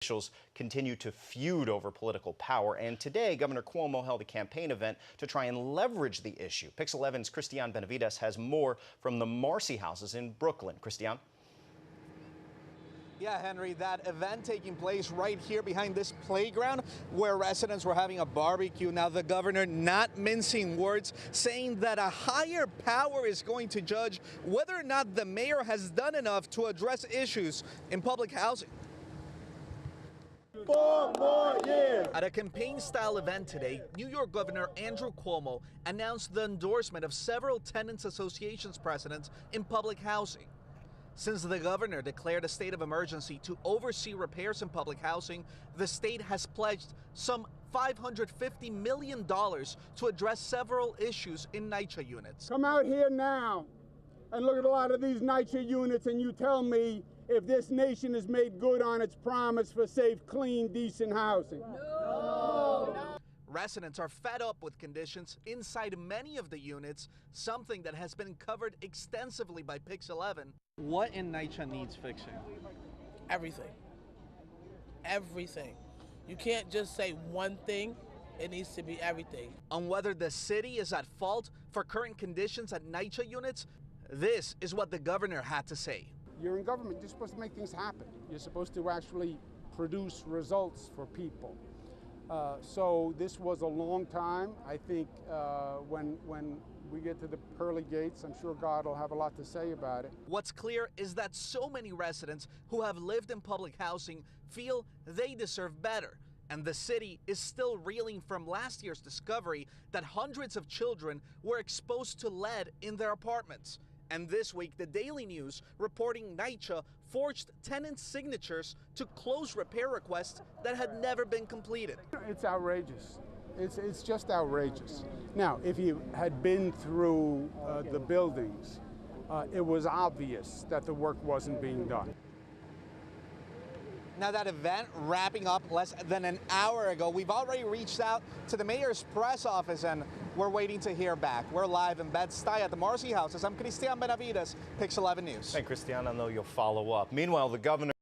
Officials continue to feud over political power, and today Governor Cuomo held a campaign event to try and leverage the issue. Pix 11's Christian Benavides has more from the Marcy houses in Brooklyn. Christian? Yeah, Henry, that event taking place right here behind this playground where residents were having a barbecue. Now, the governor not mincing words, saying that a higher power is going to judge whether or not the mayor has done enough to address issues in public housing. 4 more years. At a campaign-style event today, New York Governor Andrew Cuomo announced the endorsement of several tenants associations presidents in public housing. Since the governor declared a state of emergency to oversee repairs in public housing, the state has pledged some $550 million to address several issues in nycha units. Come out here now and look at a lot of these nycha units and you tell me if this nation has made good on its promise for safe, clean, decent housing. No. Residents are fed up with conditions inside many of the units, something that has been covered extensively by Pix 11. What in nycha needs fixing? Everything. Everything. You can't just say one thing. It needs to be everything. On whether the city is at fault for current conditions at nycha units, this is what the governor had to say. You're in government, you're supposed to make things happen. You're supposed to actually produce results for people. So this was a long time. I think when we get to the pearly gates, I'm sure God will have a lot to say about it. What's clear is that so many residents who have lived in public housing feel they deserve better. And the city is still reeling from last year's discovery that hundreds of children were exposed to lead in their apartments. And this week, the Daily News reporting nycha forged tenant signatures to close repair requests that had never been completed. It's outrageous. It's just outrageous. Now, if you had been through the buildings, it was obvious that the work wasn't being done. Now, that event wrapping up less than an hour ago, we've already reached out to the mayor's press office and we're waiting to hear back. We're live in Bed-Stuy at the Marcy houses. I'm Christian Benavides, Pix 11 News. Hey, Christian, I know you'll follow up. Meanwhile, the governor